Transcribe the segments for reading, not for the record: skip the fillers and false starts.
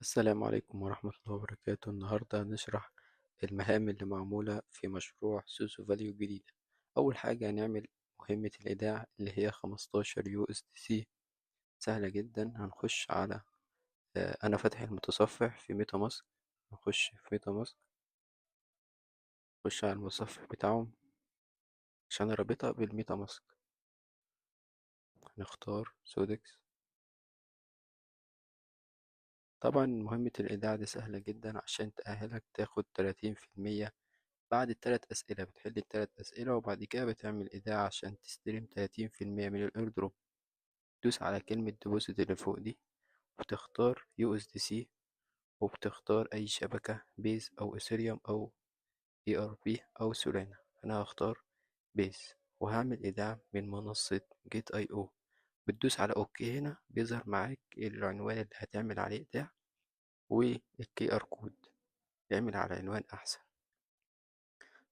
السلام عليكم ورحمة الله وبركاته. النهاردة هنشرح المهام اللي معمولة في مشروع سوسو فاليو الجديدة. أول حاجة هنعمل مهمة الإيداع اللي هي 15 يو اس دي سي. سهلة جدا. هنخش على أنا فاتح المتصفح في ميتا ماسك. نخش في ميتا ماسك، نخش على المتصفح بتاعهم عشان رابطها بالميتا ماسك. هنختار سودكس. طبعا مهمة الإيداع دي سهلة جدا عشان تأهلك تاخد 30%. بعد التلات أسئلة بتحل التلات أسئلة وبعد كده بتعمل إيداع عشان تستلم 30% من الإيردروب. دوس على كلمة ديبوزيت اللي فوق دي وتختار USDC، وبتختار أي شبكة بيز أو إثيريوم أو ERP أو سولانا. أنا هختار بيز وهعمل إيداع من منصة جيت أي أو. بتدوس على أوكي. هنا بيظهر معاك العنوان اللي هتعمل عليه إيداع والكي آر كود. اعمل على عنوان أحسن.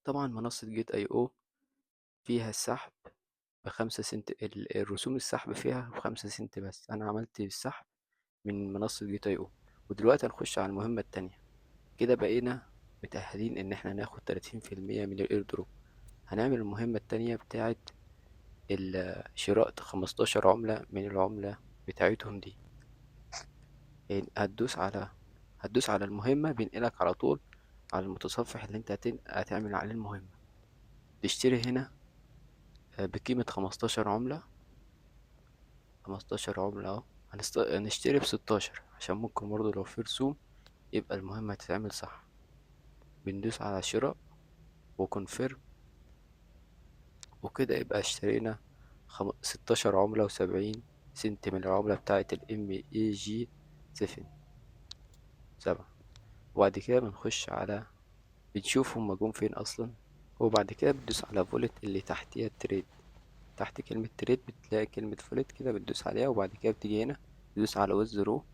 طبعا منصة جيت أي أو فيها السحب ب5 سنت. الرسوم السحب فيها ب5 سنت بس. أنا عملت السحب من منصة جيت أي أو. ودلوقتي هنخش على المهمة التانية. كده بقينا متأهلين إن احنا ناخد 30% من الإيردروب. هنعمل المهمة التانية بتاعة شراء 15 عملة من العملة بتاعتهم دي. يعني هتدوس على المهمة بينقلك على طول على المتصفح اللي انت هتعمل عليه المهمة. تشتري هنا بقيمة 15 عملة. 15 عملة اهو. هنشتري ب16 عشان ممكن برضه لو في رسوم يبقى المهمة هتتعمل صح. بندوس على شراء وكونفيرم، وكده يبقى اشترينا 16 عملة و70 سنت من العملة بتاعة ال MAG7. وبعد كده بنخش على بنشوف هما جم فين أصلا. وبعد كده بتدوس على فولت اللي تحتيها التريد. تحت كلمة تريد بتلاقي كلمة فولت كده، بتدوس عليها وبعد كده بتيجي هنا تدوس على ويزدرو.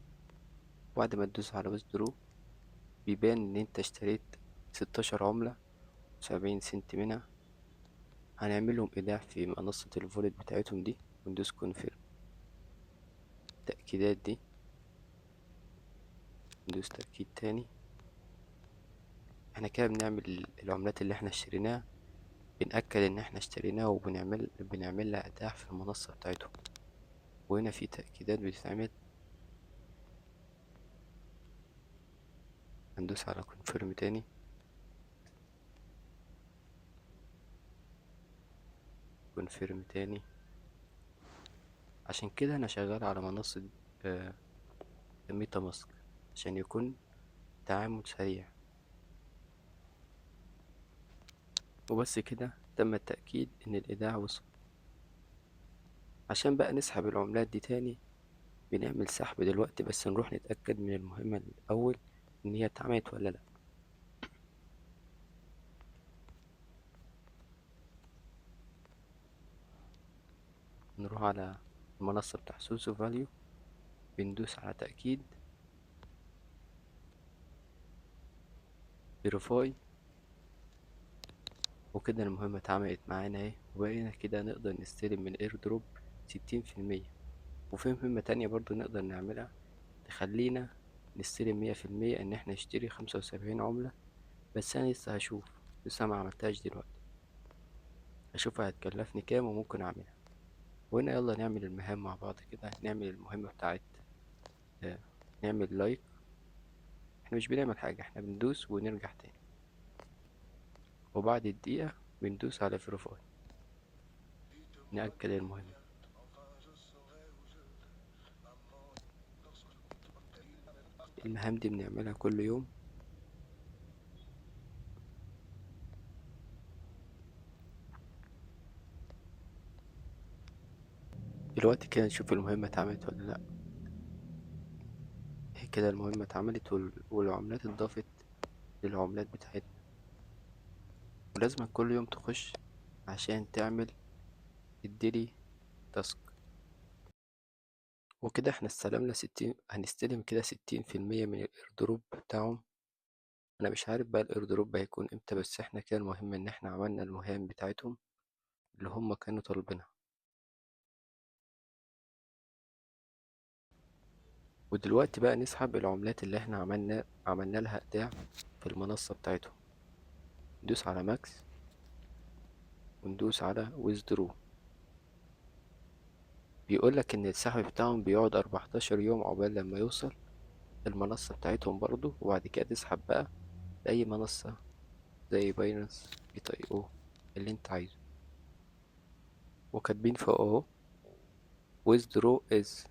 وبعد ما تدوس على ويزدرو بيبان إن أنت اشتريت 16 عملة و70 سنت منها. هنعملهم إيداع في منصة الفولت بتاعتهم دي وندوس كونفيرم. التأكيدات دي ندوس تأكيد تاني. احنا كده بنعمل العملات اللي احنا اشتريناها، بنأكد ان احنا اشتريناها بنعمل لها إيداع في المنصة بتاعتهم. وهنا في تأكيدات بتتعمل. هندوس على كونفيرم تاني. كونفيرم تاني. عشان كده انا شغال على منصة آه، ميتا ماسك عشان يكون تعامل سريع. وبس كده تم التأكيد ان الإيداع وصل. عشان بقى نسحب العملات دي تاني بنعمل سحب دلوقتي، بس نروح نتأكد من المهمة الأول إن هي اتعملت ولا لأ. نروح على المنصة بتاع سوسو فاليو، بندوس على تأكيد فيريفاي. وكده المهمة اتعملت معانا اهي، وبقينا كده نقدر نستلم من اير دروب 60%. وفي مهمة تانية برضو نقدر نعملها تخلينا نستلم 100%، إن احنا نشتري 75 عملة. بس أنا لسه هشوف، لسه ما عملتهاش دلوقتي. هشوفها هتكلفني كام وممكن أعملها. وهنا يلا نعمل المهام مع بعض كده. نعمل المهمة بتاعت آه، نعمل لايك. احنا مش بنعمل حاجة، احنا بندوس ونرجع تاني. وبعد الدقيقة بندوس على فيريفاي نأكد المهمة. المهام دي بنعملها كل يوم. دلوقتي كده نشوف المهمة اتعملت ولا لأ. هي كده المهمة اتعملت والعملات اتضافت للعملات بتاعتنا. ولازم كل يوم تخش عشان تعمل الديلي تاسك. وكده احنا استلمنا 60. هنستلم كده 60% من الايردروب بتاعهم. انا مش عارف بقى الايردروب هيكون امتى، بس احنا كده المهم ان احنا عملنا المهام بتاعتهم اللي هم كانوا طالبينها. ودلوقتي بقى نسحب العملات اللي احنا عملنا لها ايداع في المنصة بتاعتهم. ندوس على ماكس وندوس على withdraw. بيقولك ان السحب بتاعهم بيقعد 14 يوم عقبال لما يوصل المنصة بتاعتهم برضو، وبعد كده تسحب بقى لأي منصة زي باينانس بيتا اي او اللي انت عايزه. وكاتبين فوق اهو withdraw is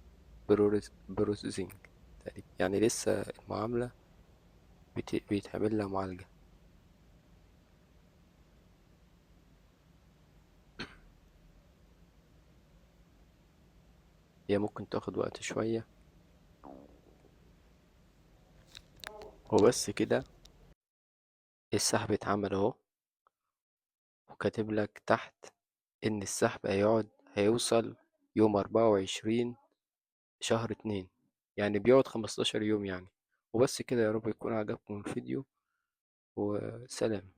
processing تقريبا، يعني لسه المعاملة بيتعمل لها معالجة. هي ممكن تاخد وقت شوية. وبس كده السحب اتعمل اهو، وكاتب لك تحت إن السحب هيوصل يوم 24 شهر 2، يعني بيقعد 15 يوم يعني. وبس كده، يا رب يكون عجبكم الفيديو، وسلام.